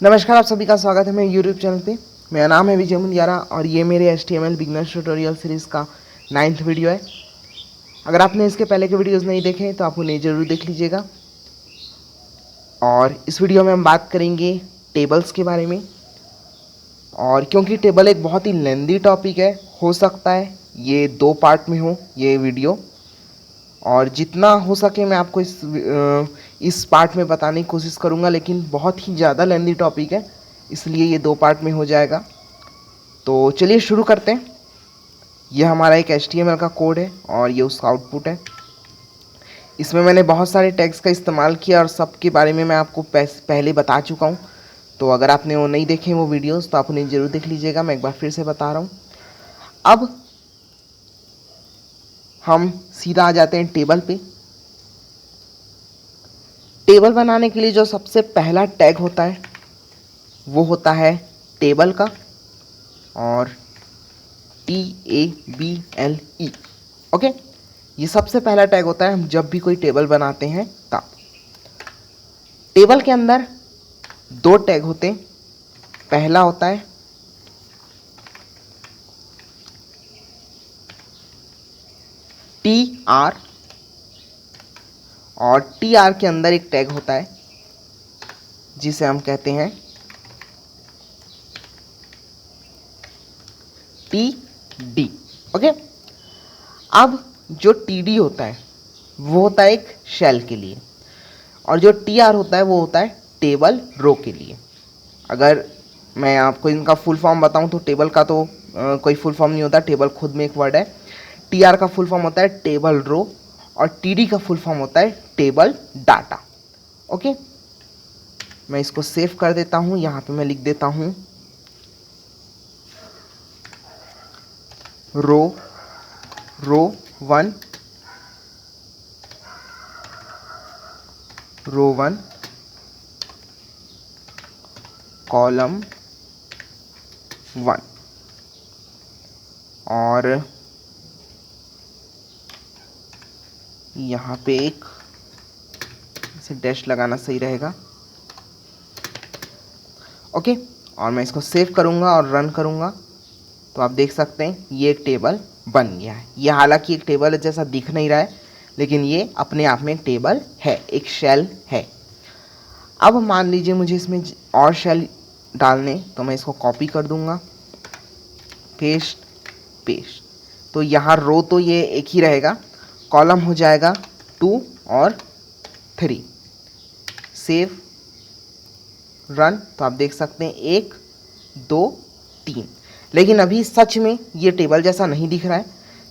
नमस्कार, आप सभी का स्वागत है मेरे यूट्यूब चैनल पे। मेरा नाम है विजय मुंदियारा और ये मेरे HTML बिगनर्स ट्यूटोरियल सीरीज़ का 9th वीडियो है। अगर आपने इसके पहले के वीडियोस नहीं देखे तो आप उन्हें ज़रूर देख लीजिएगा। और इस वीडियो में हम बात करेंगे टेबल्स के बारे में। और क्योंकि टेबल एक बहुत ही लेंदी टॉपिक है, हो सकता है ये 2 पार्ट में हो ये वीडियो, और जितना हो सके मैं आपको इस पार्ट में बताने की कोशिश करूँगा, लेकिन बहुत ही ज़्यादा लेंदी टॉपिक है, इसलिए ये 2 पार्ट में हो जाएगा। तो चलिए शुरू करते हैं। यह हमारा एक HTML का कोड है और ये उसका आउटपुट है। इसमें मैंने बहुत सारे टैग्स का इस्तेमाल किया और सब के बारे में मैं आपको पहले बता चुका हूँ। तो अगर आपने वो नहीं देखे वो वीडियोस तो आप उन्हें ज़रूर देख लीजिएगा। मैं एक बार फिर से बता रहा हूँ। अब हम सीधा आ जाते हैं टेबल पे। टेबल बनाने के लिए जो सबसे पहला टैग होता है वो होता है टेबल का, और TABLE। ओके, ये सबसे पहला टैग होता है हम जब भी कोई टेबल बनाते हैं तब। टेबल के अंदर 2 टैग होते हैं। पहला होता है TR, और TR के अंदर एक टैग होता है जिसे हम कहते हैं TD। ओके, अब जो TD होता है वो होता है एक शेल के लिए, और जो TR होता है वो होता है टेबल रो के लिए। अगर मैं आपको इनका फुल फॉर्म बताऊं तो टेबल का तो कोई फुल फॉर्म नहीं होता, टेबल खुद में एक वर्ड है। TR का फुल फॉर्म होता है टेबल रो, और TD का फुल फॉर्म होता है टेबल डाटा। ओके, मैं इसको सेव कर देता हूं। यहाँ पे मैं लिख देता हूं रो 1, रो 1, कॉलम 1, और यहाँ पे एक इसे डैश लगाना सही रहेगा। ओके, और मैं इसको सेव करूँगा और रन करूँगा तो आप देख सकते हैं ये एक टेबल बन गया है। ये हालांकि एक टेबल जैसा दिख नहीं रहा है, लेकिन ये अपने आप में एक टेबल है, एक शेल है। अब मान लीजिए मुझे इसमें और शेल डालने, तो मैं इसको कॉपी कर दूंगा, पेस्ट पेस्ट। तो यहाँ रो तो ये एक ही रहेगा, कॉलम हो जाएगा 2 और 3। सेव रन, तो आप देख सकते हैं 1 2 3। लेकिन अभी सच में ये टेबल जैसा नहीं दिख रहा है।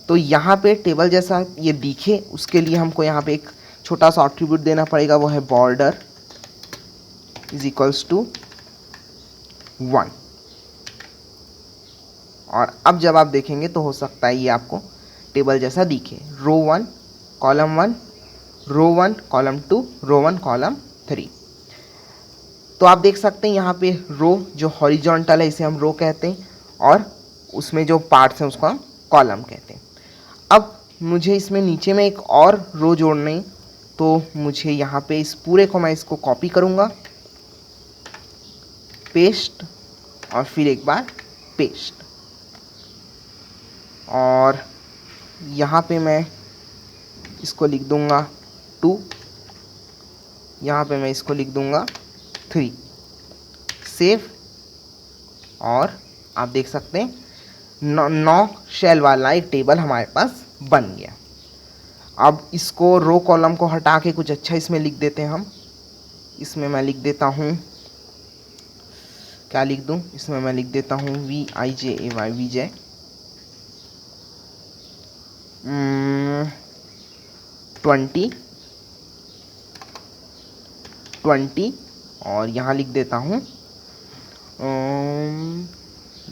तो यहाँ पे टेबल जैसा ये दिखे उसके लिए हमको यहाँ पे एक छोटा सा एट्रीब्यूट देना पड़ेगा, वो है बॉर्डर इज इक्वल्स टू 1। और अब जब आप देखेंगे तो हो सकता है ये आपको टेबल जैसा दिखे, रो 1 कॉलम 1, रो 1 कॉलम 2, रो 1 कॉलम 3। तो आप देख सकते हैं यहाँ पे रो जो हॉरिजॉन्टल है इसे हम रो कहते हैं, और उसमें जो पार्ट्स हैं उसको हम कॉलम कहते हैं। अब मुझे इसमें नीचे में एक और रो जोड़नी है, तो मुझे यहाँ पे इस पूरे को मैं इसको कॉपी करूँगा, पेस्ट, और फिर एक बार पेस्ट, और यहाँ पे मैं इसको लिख दूँगा 2, यहाँ पे मैं इसको लिख दूँगा 3। सेव, और आप देख सकते हैं 9 शेल वाला एक टेबल हमारे पास बन गया। अब इसको रो कॉलम को हटा के कुछ अच्छा इसमें लिख देते हैं हम। इसमें मैं लिख देता हूँ, क्या लिख दूँ, इसमें मैं लिख देता हूँ VIJAY, विजय 20, और यहाँ लिख देता हूँ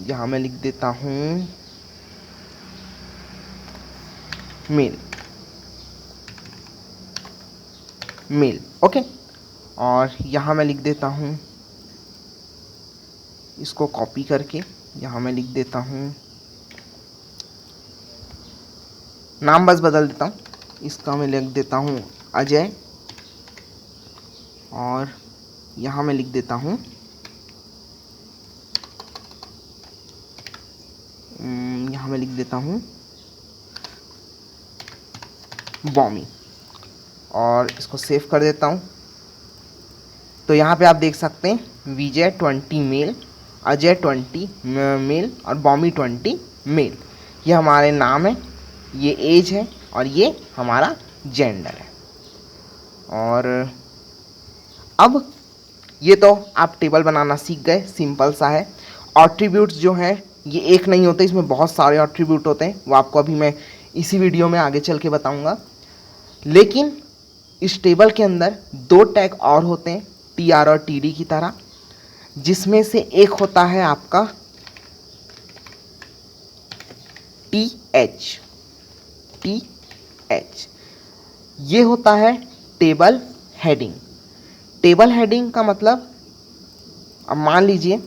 यहाँ मैं लिख देता हूँ मेल। ओके, और यहाँ मैं लिख देता हूँ, इसको कॉपी करके यहाँ मैं लिख देता हूँ, नाम बस बदल देता हूँ, इसका मैं लिख देता हूँ अजय, और यहाँ मैं लिख देता हूँ यहाँ मैं लिख देता हूँ बॉमी और इसको सेव कर देता हूँ। तो यहाँ पे आप देख सकते हैं विजय 20 मेल, अजय 20 मेल और बॉमी 20 मेल। ये हमारे नाम है, ये एज है और ये हमारा जेंडर है। और अब ये तो आप टेबल बनाना सीख गए, सिंपल सा है। एट्रीब्यूट्स जो हैं ये एक नहीं होते, इसमें बहुत सारे एट्रीब्यूट होते हैं, वो आपको अभी मैं इसी वीडियो में आगे चल के बताऊंगा। लेकिन इस टेबल के अंदर दो टैग और होते हैं TR और TD की तरह, जिसमें से एक होता है आपका TH। ये होता है टेबल हेडिंग। टेबल हेडिंग का मतलब, अब मान लीजिए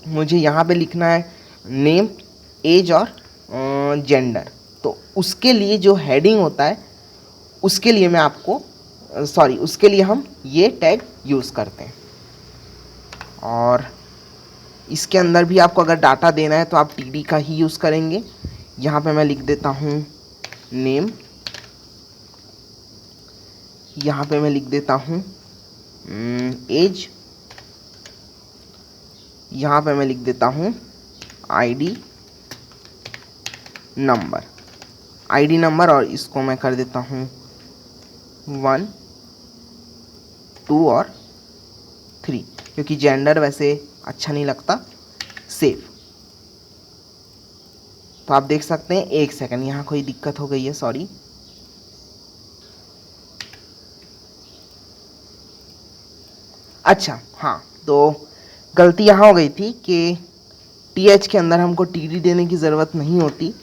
मुझे यहाँ पे लिखना है नेम, एज और जेंडर, तो उसके लिए जो हेडिंग होता है उसके लिए मैं आपको उसके लिए हम ये टैग यूज़ करते हैं। और इसके अंदर भी आपको अगर डाटा देना है तो आप TD का ही यूज़ करेंगे। यहाँ पे मैं लिख देता हूँ नेम, यहाँ पे मैं लिख देता हूँ एज, यहाँ पे मैं लिख देता हूँ ID नंबर और इसको मैं कर देता हूँ 1, 2 और 3, क्योंकि जेंडर वैसे अच्छा नहीं लगता। सेव। तो आप देख सकते हैं, एक सेकंड यहाँ कोई दिक्कत हो गई है, सॉरी। अच्छा हाँ, तो गलती यहाँ हो गई थी कि TH के अंदर हमको TD देने की ज़रूरत नहीं होती।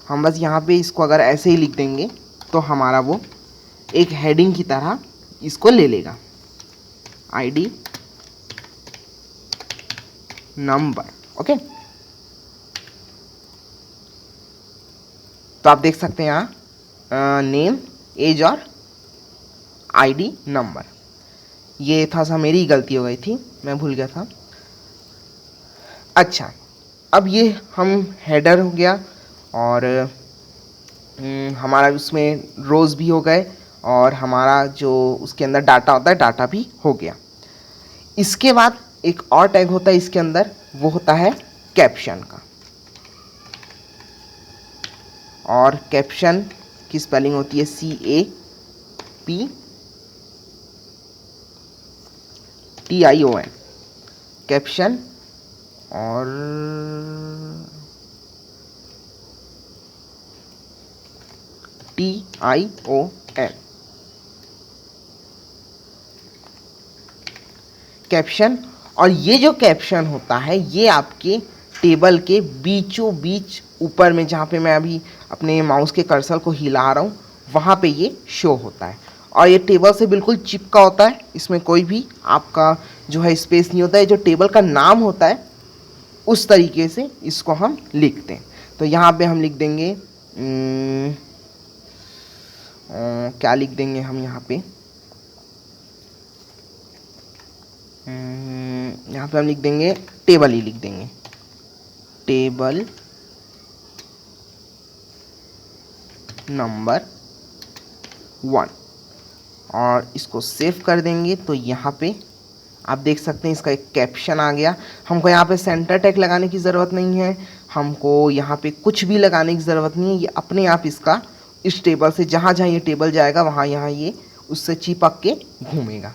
हम बस यहाँ पे इसको अगर ऐसे ही लिख देंगे तो हमारा वो एक हेडिंग की तरह इसको ले लेगा, ID नंबर। ओके, तो आप देख सकते हैं यहाँ नेम, एज और ID नंबर। ये था सा मेरी गलती हो गई थी, मैं भूल गया था। अच्छा, अब ये हम हेडर हो गया और हमारा उसमें रोज़ भी हो गए और हमारा जो उसके अंदर डाटा होता है डाटा भी हो गया। इसके बाद एक और टैग होता है इसके अंदर, वो होता है कैप्शन का। और कैप्शन की स्पेलिंग होती है CAPTION, कैप्शन। और TION, कैप्शन। और ये जो कैप्शन होता है ये आपके टेबल के बीचों बीच ऊपर में, जहाँ पे मैं अभी अपने माउस के कर्सर को हिला रहा हूँ वहाँ पे ये शो होता है। और ये टेबल से बिल्कुल चिपका होता है, इसमें कोई भी आपका जो है स्पेस नहीं होता है। जो टेबल का नाम होता है उस तरीके से इसको हम लिखते हैं। तो यहाँ पे हम लिख देंगे क्या लिख देंगे हम यहाँ पे, यहाँ पे हम लिख देंगे टेबल ही लिख देंगे, टेबल नंबर 1 और इसको सेव कर देंगे। तो यहाँ पे आप देख सकते हैं इसका एक कैप्शन आ गया। हमको यहाँ पे सेंटर टैग लगाने की ज़रूरत नहीं है, हमको यहाँ पे कुछ भी लगाने की ज़रूरत नहीं है। ये अपने आप इसका इस टेबल से जहाँ जहाँ ये टेबल जाएगा वहाँ यहाँ ये उससे चिपक के घूमेगा।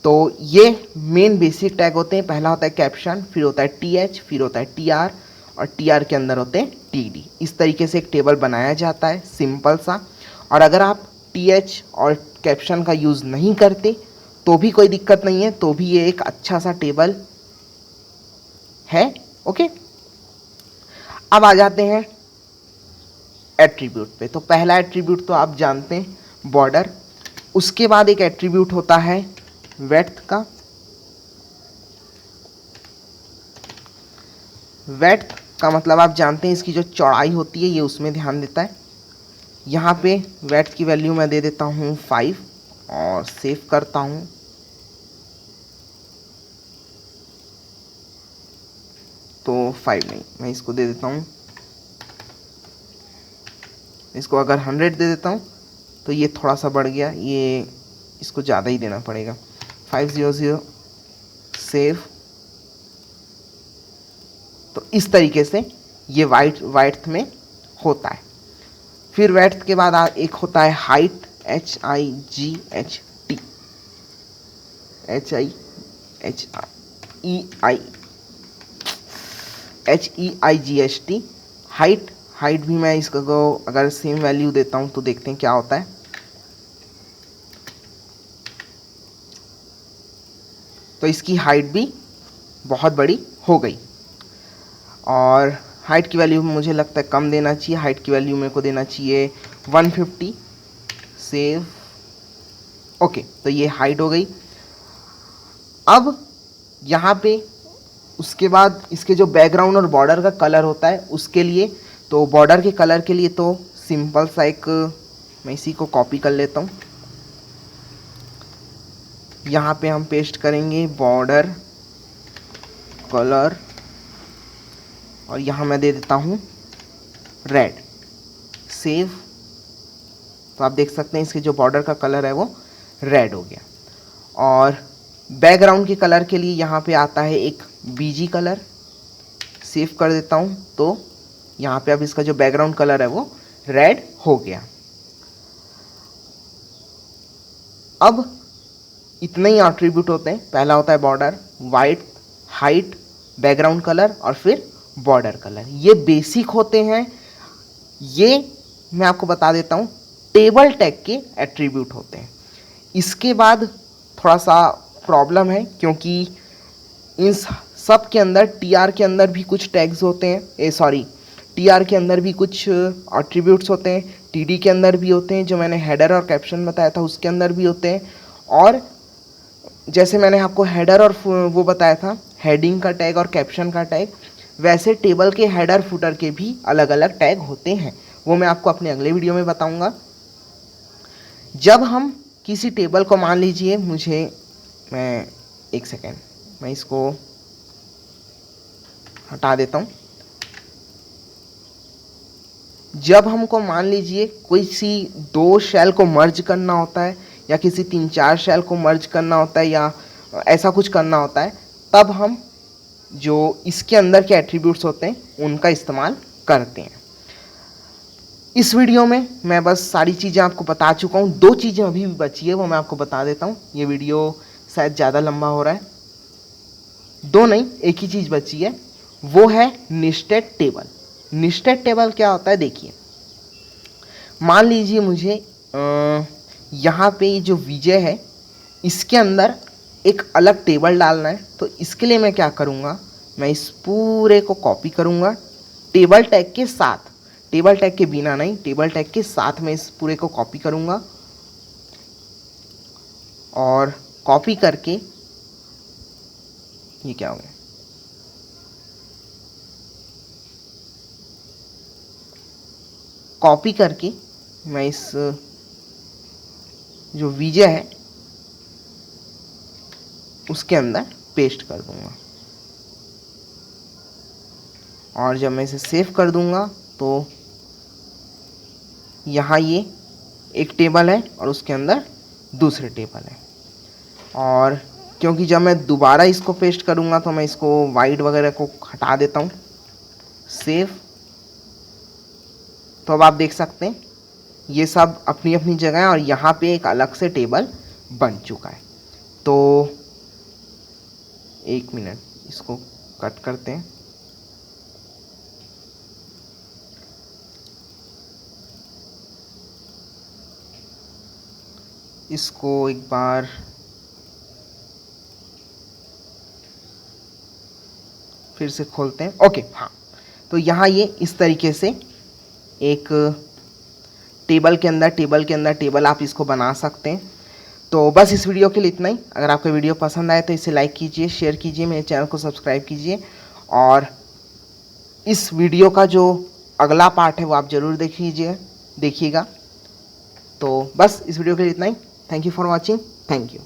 तो ये मेन बेसिक टैग होते हैं। पहला होता है कैप्शन, फिर होता है TH, फिर होता है TR और TR के अंदर होते हैं TD। इस तरीके से एक टेबल बनाया जाता है, सिंपल सा। और अगर आप TH और कैप्शन का यूज़ नहीं करते तो भी कोई दिक्कत नहीं है, तो भी ये एक अच्छा सा टेबल है। ओके, अब आ जाते हैं एट्रीब्यूट पे। तो पहला एट्रीब्यूट तो आप जानते हैं, बॉर्डर। उसके बाद एक एट्रीब्यूट होता है विड्थ का। विड्थ का मतलब आप जानते हैं इसकी जो चौड़ाई होती है ये उसमें ध्यान देता है। यहाँ पे विड्थ की वैल्यू मैं दे देता हूँ 5 और सेव करता हूँ। तो 5 नहीं, मैं इसको दे देता हूँ, इसको अगर 100 दे देता हूँ तो ये थोड़ा सा बढ़ गया, ये इसको ज़्यादा ही देना पड़ेगा। 500 सेव। तो इस तरीके से ये वाइड्थ में होता है। फिर वाइड्थ के बाद एक होता है height, HIGHT, HEIGHT height. Height भी मैं इसको अगर सेम वैल्यू देता हूँ तो देखते हैं क्या होता है। तो इसकी हाइट भी बहुत बड़ी हो गई, और हाइट की वैल्यू मुझे लगता है कम देना चाहिए। हाइट की वैल्यू मेरे को देना चाहिए 150। सेव। ओके, तो ये हाइट हो गई। अब यहाँ पे उसके बाद इसके जो बैकग्राउंड और बॉर्डर का कलर होता है उसके लिए, तो बॉर्डर के कलर के लिए तो सिंपल सा एक, मैं इसी को कॉपी कर लेता हूँ। यहाँ पे हम पेस्ट करेंगे बॉर्डर कलर, और यहाँ मैं दे देता हूँ रेड। सेव। तो आप देख सकते हैं इसके जो बॉर्डर का कलर है वो रेड हो गया। और बैकग्राउंड के कलर के लिए यहाँ पे आता है एक बीजी कलर। सेव कर देता हूँ, तो यहाँ पे अब इसका जो बैकग्राउंड कलर है वो रेड हो गया। अब इतने ही एट्रीब्यूट होते हैं। पहला होता है border, white, height, background colour और फिर बॉर्डर कलर। ये बेसिक होते हैं। ये मैं आपको बता देता हूँ टेबल टैग के एट्रीब्यूट होते हैं। इसके बाद थोड़ा सा प्रॉब्लम है, क्योंकि इन सब के अंदर टीआर के अंदर भी कुछ टैग्स होते हैं, टीआर के अंदर भी कुछ एट्रीब्यूट्स होते हैं, टीडी के अंदर भी होते हैं, जो मैंने हेडर और कैप्शन बताया था उसके अंदर भी होते हैं, और जैसे मैंने आपको हेडर और वो बताया था हेडिंग का टैग और कैप्शन का टैग, वैसे टेबल के हेडर फुटर के भी अलग अलग टैग होते हैं। वो मैं आपको अपने अगले वीडियो में बताऊंगा। जब हम किसी टेबल को, मान लीजिए मैं एक सेकेंड, मैं इसको हटा देता हूँ। जब हमको मान लीजिए किसी 2 शेल को मर्ज करना होता है, या किसी 3-4 शेल को मर्ज करना होता है, या ऐसा कुछ करना होता है, तब हम जो इसके अंदर के एट्रीब्यूट्स होते हैं उनका इस्तेमाल करते हैं। इस वीडियो में मैं बस सारी चीज़ें आपको बता चुका हूँ। 2 चीज़ें अभी भी बची है, वो मैं आपको बता देता हूँ। ये वीडियो शायद ज़्यादा लंबा हो रहा है। 2 नहीं, एक ही चीज़ बची है, वो है नेस्टेड टेबल। नेस्टेड टेबल क्या होता है, देखिए। मान लीजिए मुझे यहाँ पे जो विजय है इसके अंदर एक अलग टेबल डालना है, तो इसके लिए मैं क्या करूँगा, मैं इस पूरे को कॉपी करूँगा टेबल टैग के साथ, टेबल टैग के बिना नहीं, टेबल टैग के साथ में इस पूरे को कॉपी करूँगा, और कॉपी करके, ये क्या हो गया, कॉपी करके मैं इस जो विजय है उसके अंदर पेस्ट कर दूंगा, और जब मैं इसे सेव कर दूंगा तो यहाँ ये एक टेबल है और उसके अंदर दूसरे टेबल है। और क्योंकि जब मैं दोबारा इसको पेस्ट करूँगा तो मैं इसको वाइट वगैरह को हटा देता हूँ। सेव। तो अब आप देख सकते हैं ये सब अपनी अपनी जगह है, और यहाँ पे एक अलग से टेबल बन चुका है। तो 1 मिनट, इसको कट करते हैं। इसको एक बार फिर से खोलते हैं। ओके, हाँ, तो यहाँ ये इस तरीके से एक टेबल के अंदर टेबल आप इसको बना सकते हैं। तो बस इस वीडियो के लिए इतना ही। अगर आपको वीडियो पसंद आए तो इसे लाइक कीजिए, शेयर कीजिए, मेरे चैनल को सब्सक्राइब कीजिए, और इस वीडियो का जो अगला पार्ट है वो आप ज़रूर देखिएगा। तो बस इस वीडियो के लिए इतना ही। Thank you for watching. Thank you.